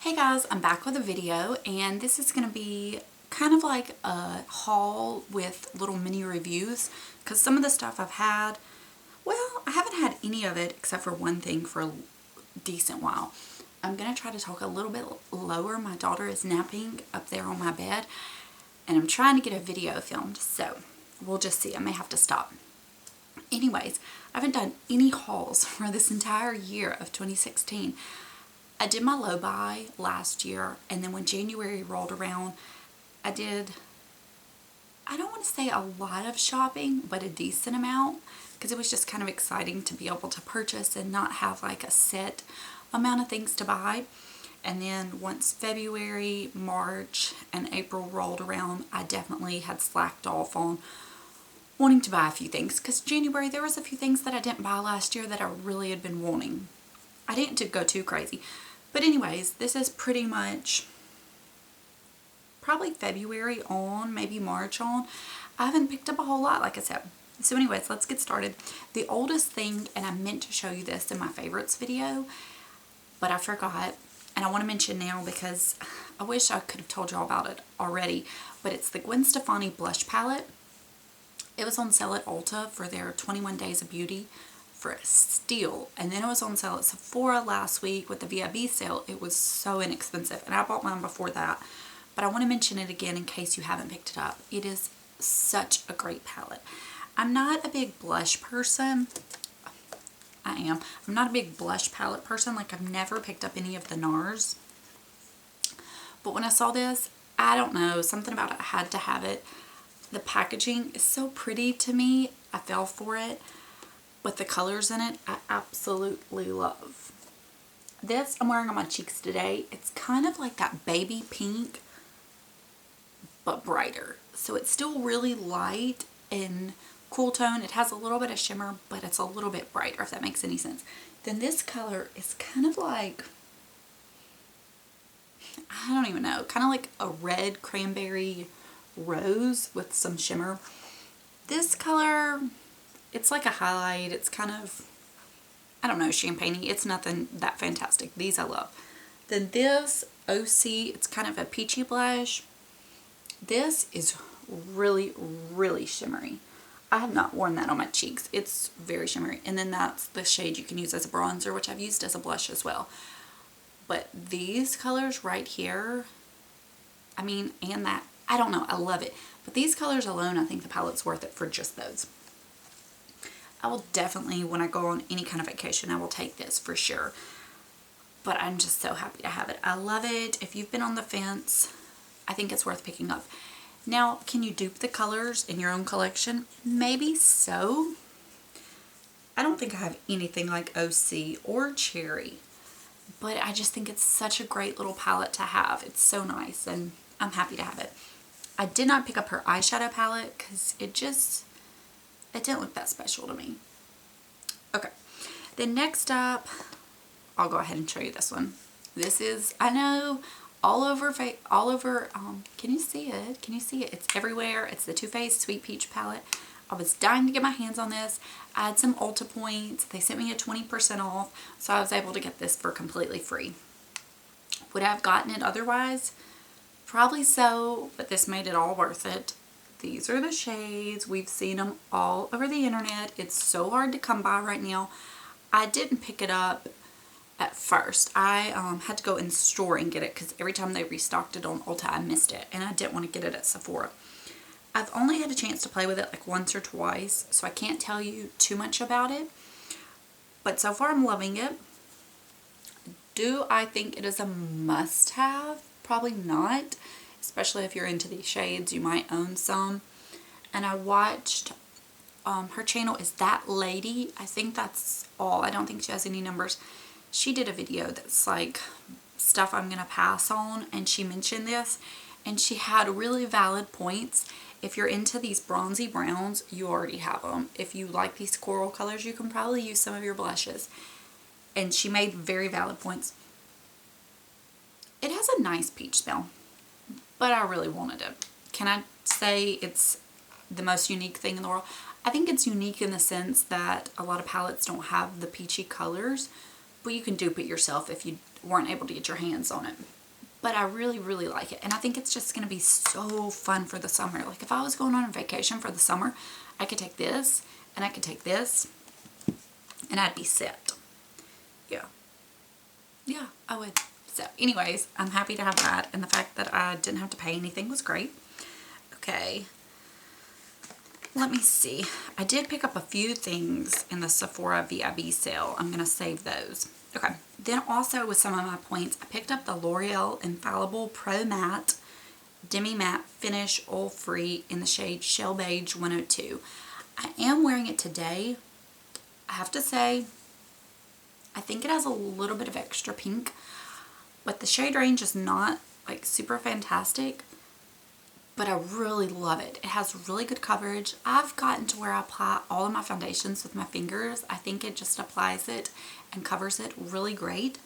Hey guys, I'm back with a video, and this is going to be kind of like a haul with little mini reviews because some of the stuff I've had, well, I haven't had any of it except for one thing for a decent while. I'm going to try to talk a little bit lower. My daughter is napping up there on my bed and I'm trying to get a video filmed, so we'll just see. I may have to stop. Anyways, I haven't done any hauls for this entire year of 2016. I did my low buy last year, and then when January rolled around, I don't want to say a lot of shopping, but a decent amount, because it was just kind of exciting to be able to purchase and not have like a set amount of things to buy. And then once February, March, and April rolled around, I definitely had slacked off on wanting to buy a few things, because January there was a few things that I didn't buy last year that I really had been wanting. I didn't go too crazy. But anyways, this is pretty much probably February on, maybe March on. I haven't picked up a whole lot, like I said. So anyways, let's get started. The oldest thing, and I meant to show you this in my favorites video, but I forgot. And I want to mention now because I wish I could have told you all about it already. But it's the Gwen Stefani blush palette. It was on sale at Ulta for their 21 Days of Beauty for a steal, and then it was on sale at Sephora last week with the VIB sale. It was so inexpensive, and I bought mine before that, but I want to mention it again in case you haven't picked it up. It is such a great palette. I'm not a big blush person. I'm not a big blush palette person. Like, I've never picked up any of the NARS, but when I saw this, I don't know, something about it, I had to have it. The packaging is so pretty to me. I fell for it. With the colors in it, I absolutely love. This I'm wearing on my cheeks today. It's kind of like that baby pink, but brighter. So it's still really light and cool tone. It has a little bit of shimmer, but it's a little bit brighter, if that makes any sense. Then this color is kind of like, I don't even know, kind of like a red cranberry rose with some shimmer. This color, it's like a highlight. It's kind of, I don't know, champagne-y. It's nothing that fantastic. These I love. Then this OC, it's kind of a peachy blush. This is really, really shimmery. I have not worn that on my cheeks. It's very shimmery. And then that's the shade you can use as a bronzer, which I've used as a blush as well. But these colors right here, I mean, and that, I don't know, I love it. But these colors alone, I think the palette's worth it for just those. I will definitely, when I go on any kind of vacation, I will take this for sure. But I'm just so happy to have it. I love it. If you've been on the fence, I think it's worth picking up. Now, can you dupe the colors in your own collection? Maybe so. I don't think I have anything like OC or Cherry. But I just think it's such a great little palette to have. It's so nice, and I'm happy to have it. I did not pick up her eyeshadow palette because it didn't look that special to me. Okay, then next up, I'll go ahead and show you this one. This is, I know, all over, can you see it? Can you see it? It's everywhere. It's the Too Faced Sweet Peach palette. I was dying to get my hands on this. I had some Ulta points. They sent me a 20% off, so I was able to get this for completely free. Would I have gotten it otherwise? Probably so, but this made it all worth it. These are the shades. We've seen them all over the internet. It's so hard to come by right now. I didn't pick it up at first. I had to go in store and get it because every time they restocked it on Ulta, I missed it. And I didn't want to get it at Sephora. I've only had a chance to play with it like once or twice, so I can't tell you too much about it. But so far, I'm loving it. Do I think it is a must-have? Probably not. Especially if you're into these shades, you might own some. And I watched, her channel is That Lady. I think that's all. I don't think she has any numbers. She did a video that's like stuff I'm going to pass on, and she mentioned this, and she had really valid points. If you're into these bronzy browns, you already have them. If you like these coral colors, you can probably use some of your blushes. And she made very valid points. It has a nice peach smell, but I really wanted it. Can I say it's the most unique thing in the world? I think it's unique in the sense that a lot of palettes don't have the peachy colors, but you can dupe it yourself if you weren't able to get your hands on it. but I really, really like it. And I think it's just going to be so fun for the summer. Like if I was going on a vacation for the summer, I could take this and I could take this and I'd be set. Yeah. Yeah, I would. So anyways, I'm happy to have that. And the fact that I didn't have to pay anything was great. Okay. Let me see. I did pick up a few things in the Sephora VIB sale. I'm going to save those. Okay. Then also with some of my points, I picked up the L'Oreal Infallible Pro Matte Demi Matte Finish Oil Free in the shade Shell Beige 102. I am wearing it today. I have to say, I think it has a little bit of extra pink, but the shade range is not like super fantastic. But I really love it. It has really good coverage. I've gotten to where I apply all of my foundations with my fingers. I think it just applies it and covers it really great.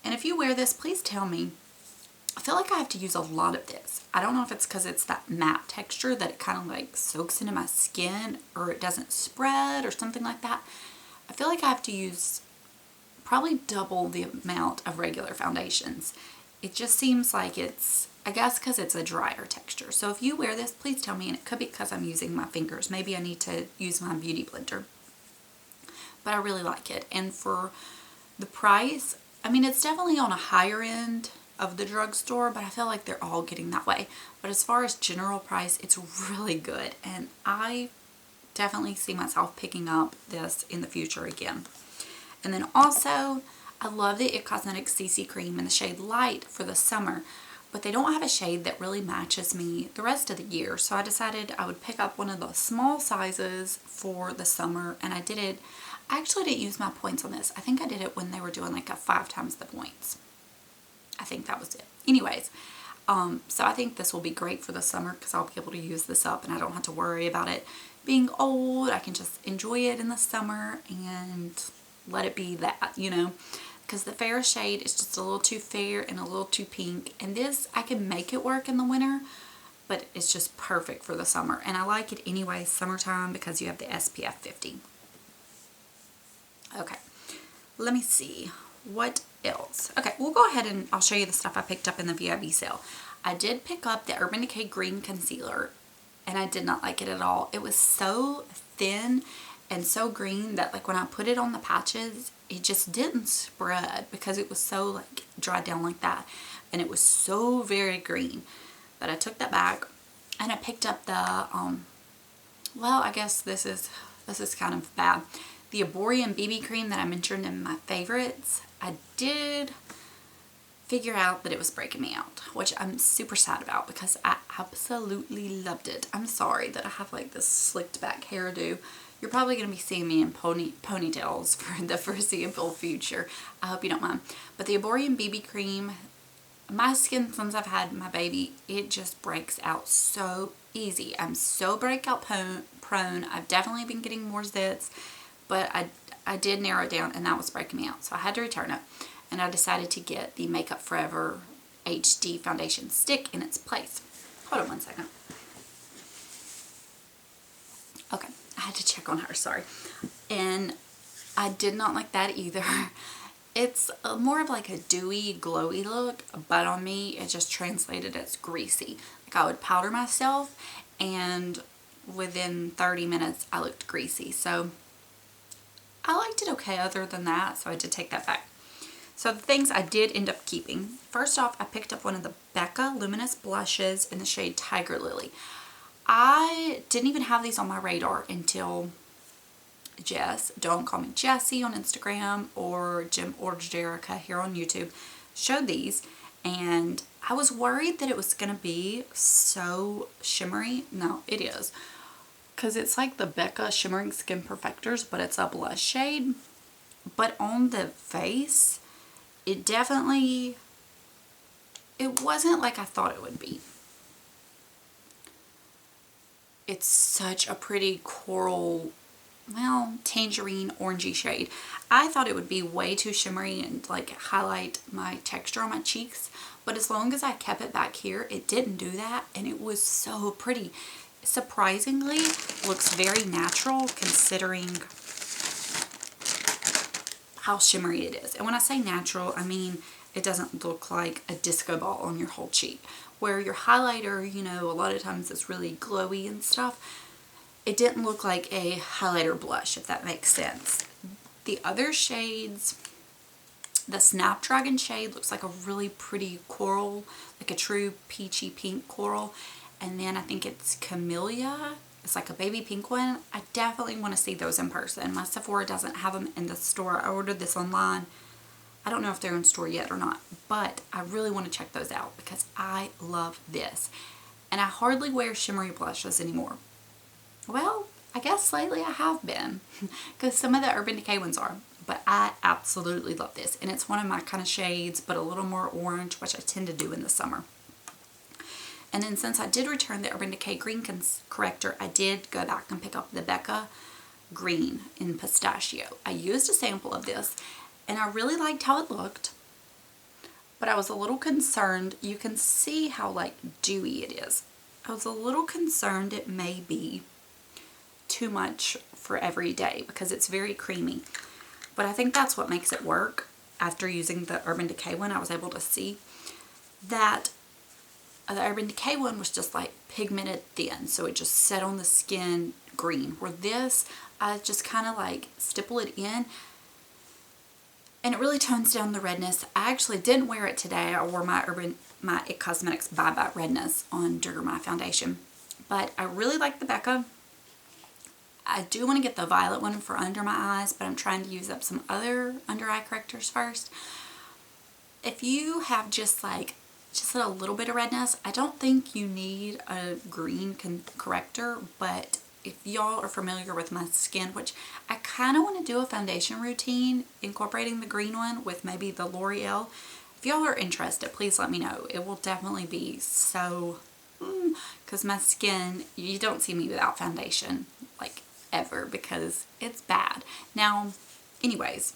And if you wear this, please tell me. I feel like I have to use a lot of this. I don't know if it's because it's that matte texture that it kind of like soaks into my skin or it doesn't spread or something like that. I feel like I have to use probably double the amount of regular foundations. It just seems like it's, I guess because it's a drier texture. So if you wear this, please tell me, and it could be because I'm using my fingers. Maybe I need to use my beauty blender. But I really like it. And for the price, I mean, it's definitely on a higher end of the drugstore, but I feel like they're all getting that way. But as far as general price, it's really good. And I definitely see myself picking up this in the future again. And then also, I love the IT Cosmetics CC Cream in the shade Light for the summer, but they don't have a shade that really matches me the rest of the year. So I decided I would pick up one of the small sizes for the summer, and I did it. I actually didn't use my points on this. I think I did it when they were doing like a 5 times the points. I think that was it. Anyways, so I think this will be great for the summer because I'll be able to use this up and I don't have to worry about it being old. I can just enjoy it in the summer and let it be that, you know. Because the fair shade is just a little too fair and a little too pink. And this, I can make it work in the winter, but it's just perfect for the summer. And I like it anyway, summertime, because you have the SPF 50. Okay, let me see. What else? Okay, we'll go ahead and I'll show you the stuff I picked up in the VIB sale. I did pick up the Urban Decay Green Concealer, and I did not like it at all. It was so thin and so green that like when I put it on the patches, it just didn't spread because it was so like dried down like that, and it was so very green. But I took that back and I picked up the well, I guess this is kind of bad. The Arborian BB cream that I mentioned in my favorites. I did figure out that it was breaking me out, which I'm super sad about because I absolutely loved it. I'm sorry that I have like this slicked back hairdo. You're probably going to be seeing me in ponytails for the foreseeable future. I hope you don't mind. But the Arborian BB cream, my skin since I've had my baby, it just breaks out so easy. I'm so breakout prone. I've definitely been getting more zits, but I did narrow it down and that was breaking me out. So I had to return it. And I decided to get the Makeup Forever HD Foundation Stick in its place. Hold on one second. Okay. I had to check on her, sorry. And I did not like that either. It's more of like a dewy, glowy look, but on me, it just translated as greasy. Like I would powder myself, and within 30 minutes, I looked greasy. So I liked it okay other than that, so I did take that back. So the things I did end up keeping. First off, I picked up one of the Becca Luminous Blushes in the shade Tiger Lily. I didn't even have these on my radar until Jess, don't call me Jessie on Instagram, or Jim or Jerica here on YouTube, showed these, and I was worried that it was going to be so shimmery. No, it is. Because it's like the Becca Shimmering Skin Perfectors, but it's a blush shade. But on the face, it definitely, it wasn't like I thought it would be. It's such a pretty coral, well, tangerine orangey shade. I thought it would be way too shimmery and like highlight my texture on my cheeks, but as long as I kept it back here, it didn't do that, and it was so pretty. Surprisingly, looks very natural considering how shimmery it is. And when I say natural, I mean it doesn't look like a disco ball on your whole cheek. Where your highlighter, you know, a lot of times it's really glowy and stuff. It didn't look like a highlighter blush, if that makes sense. The other shades, the Snapdragon shade looks like a really pretty coral, like a true peachy pink coral. And then I think it's Camellia. It's like a baby pink one. I definitely want to see those in person. My Sephora doesn't have them in the store. I ordered this online. I don't know if they're in store yet or not, but I really want to check those out because I love this. And I hardly wear shimmery blushes anymore. Well, I guess lately I have been because some of the Urban Decay ones are, but I absolutely love this. And it's one of my kind of shades, but a little more orange, which I tend to do in the summer. And then since I did return the Urban Decay Green Corrector, I did go back and pick up the Becca Green in Pistachio. I used a sample of this and I really liked how it looked, but I was a little concerned. You can see how like dewy it is. I was a little concerned it may be too much for every day because it's very creamy. But I think that's what makes it work. After using the Urban Decay one, I was able to see that the Urban Decay one was just like pigmented thin, so it just set on the skin green. Where this, I just kind of like stipple it in and it really tones down the redness. I actually didn't wear it today. I wore my It Cosmetics Bye Bye Redness under my foundation. But I really like the Becca. I do want to get the violet one for under my eyes, but I'm trying to use up some other under eye correctors first. If you have just a little bit of redness, I don't think you need a green corrector, but if y'all are familiar with my skin, which I kind of want to do a foundation routine incorporating the green one with maybe the L'Oreal. If y'all are interested, please let me know. It will definitely be so, because my skin, you don't see me without foundation, like ever, because it's bad. Now, anyways,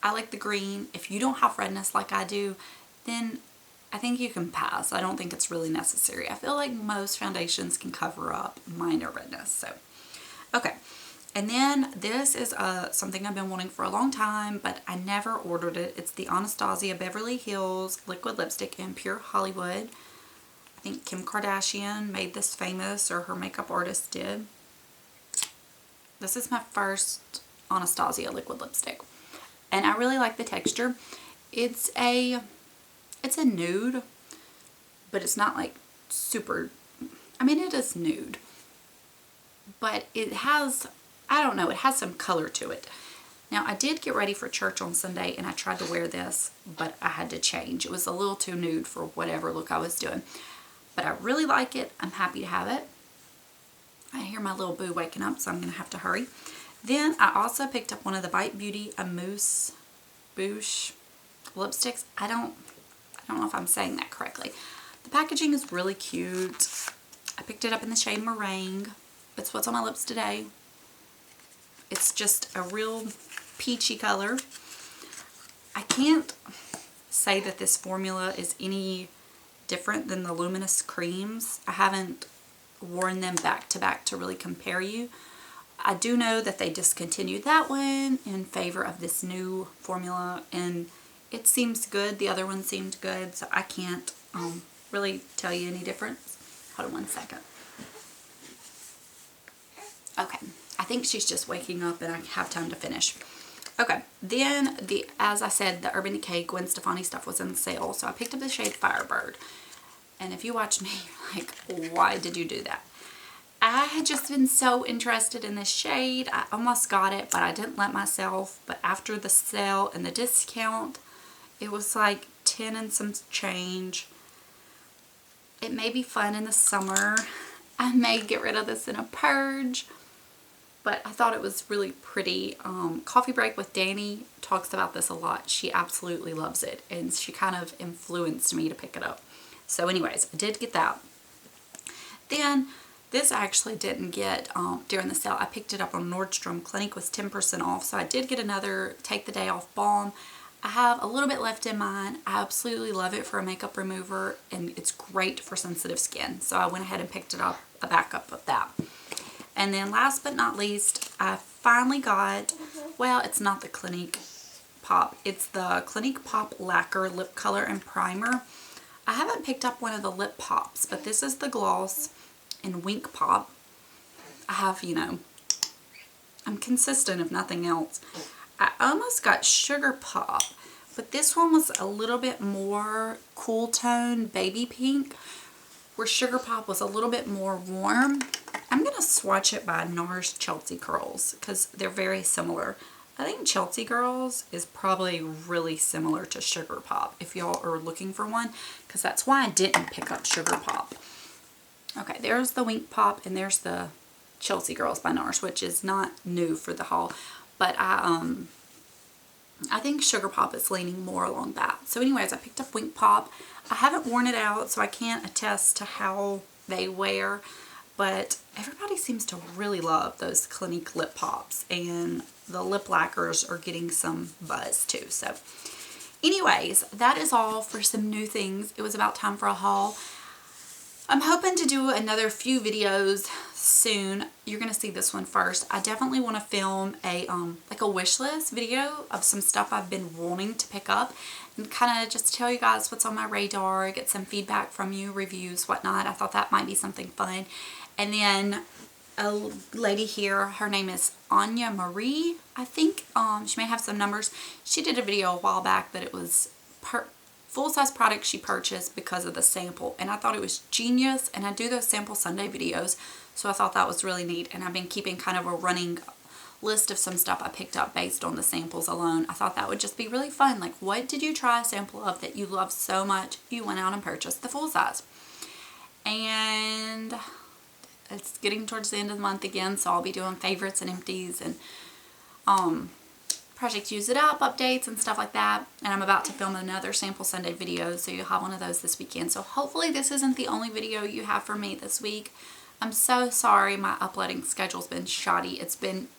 I like the green. If you don't have redness like I do, then I think you can pass. I don't think it's really necessary. I feel like most foundations can cover up minor redness. So, okay. And then this is something I've been wanting for a long time, but I never ordered it. It's the Anastasia Beverly Hills Liquid Lipstick in Pure Hollywood. I think Kim Kardashian made this famous, or her makeup artist did. This is my first Anastasia liquid lipstick. And I really like the texture. It's a nude, but it's not like super, I mean it is nude, but it has, I don't know, it has some color to it. Now I did get ready for church on Sunday and I tried to wear this, but I had to change. It was a little too nude for whatever look I was doing, but I really like it. I'm happy to have it. I hear my little boo waking up, so I'm gonna have to hurry. Then I also picked up one of the Bite Beauty Amuse Bouche lipsticks. I don't know if I'm saying that correctly. The packaging is really cute. I picked it up in the shade Meringue. It's what's on my lips today. It's just a real peachy color. I can't say that this formula is any different than the Luminous creams. I haven't worn them back to back to really compare you. I do know that they discontinued that one in favor of this new formula, and it seems good. The other one seemed good, so I can't really tell you any difference. Hold on one second. Okay, I think she's just waking up and I have time to finish. Okay, then as I said, the Urban Decay Gwen Stefani stuff was on sale, so I picked up the shade Firebird. And if you watch me, you're like, why did you do that? I had just been so interested in this shade. I almost got it, but I didn't let myself. But after the sale and the discount, it was like 10 and some change. It may be fun in the summer. I may get rid of this in a purge, but I thought it was really pretty. Coffee Break with Danny talks about this a lot. She absolutely loves it, and she kind of influenced me to pick it up. So anyways, I did get that. Then this I actually didn't get during the sale. I picked it up on Nordstrom. Clinique was 10% off, so I did get another Take the Day Off balm. I have a little bit left in mine. I absolutely love it for a makeup remover, and it's great for sensitive skin. So I went ahead and picked it up, a backup of that. And then last but not least, I finally got, well, it's not the Clinique Pop. It's the Clinique Pop Lacquer Lip Color and Primer. I haven't picked up one of the lip pops, but this is the gloss in Wink Pop. I have, you know, I'm consistent if nothing else. I almost got Sugar Pop, but this one was a little bit more cool tone baby pink, where Sugar Pop was a little bit more warm. I'm going to swatch it by NARS Chelsea Curls because they're very similar. I think Chelsea Girls is probably really similar to Sugar Pop if y'all are looking for one, because that's why I didn't pick up Sugar Pop. Okay, there's the Wink Pop and there's the Chelsea Girls by NARS, which is not new for the haul, but I think Sugar Pop is leaning more along that. So anyways, I picked up Wink Pop. I haven't worn it out, so I can't attest to how they wear, but everybody seems to really love those Clinique lip pops, and the lip lacquers are getting some buzz too. So anyways, that is all for some new things. It was about time for a haul. I'm hoping to do another few videos soon. You're going to see this one first. I definitely want to film a like a wish list video of some stuff I've been wanting to pick up, and kind of just tell you guys what's on my radar, get some feedback from you, reviews, whatnot. I thought that might be something fun. And then a lady here, her name is Anya Marie, I think. She may have some numbers. She did a video a while back that it was full-size product she purchased because of the sample, and I thought it was genius. And I do those sample Sunday videos, so I thought that was really neat, and I've been keeping kind of a running list of some stuff I picked up based on the samples alone. I thought that would just be really fun. Like, what did you try a sample of that you love so much you went out and purchased the full size? And it's getting towards the end of the month again, so I'll be doing favorites and empties and Project Use It Up updates and stuff like that. And I'm about to film another Sample Sunday video, so you'll have one of those this weekend. So hopefully this isn't the only video you have from me this week. I'm so sorry my uploading schedule's been shoddy. It's been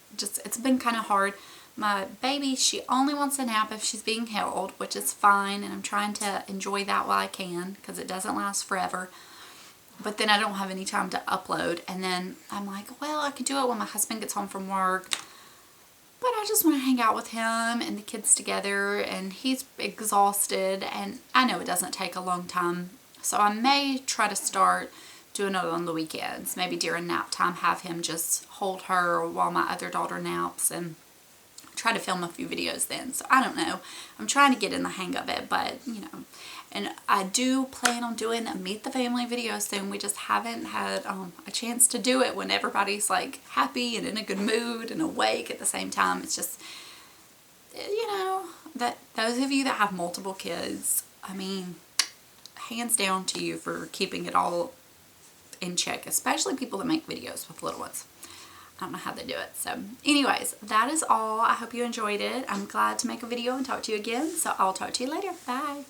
kind of hard. My baby, she only wants a nap if she's being held, which is fine, and I'm trying to enjoy that while I can because it doesn't last forever. But then I don't have any time to upload, and then I'm like, well, I could do it when my husband gets home from work, but I just want to hang out with him and the kids together, and he's exhausted, and I know it doesn't take a long time, so I may try to start doing it on the weekends. Maybe during nap time, have him just hold her while my other daughter naps, and try to film a few videos then. So I don't know. I'm trying to get in the hang of it, but you know. And I do plan on doing a Meet the Family video soon. We just haven't had a chance to do it when everybody's like happy and in a good mood and awake at the same time. It's just, you know, that those of you that have multiple kids, I mean, hands down to you for keeping it all in check, especially people that make videos with little ones. I don't know how they do it. So anyways, that is all. I hope you enjoyed it. I'm glad to make a video and talk to you again. So I'll talk to you later. Bye.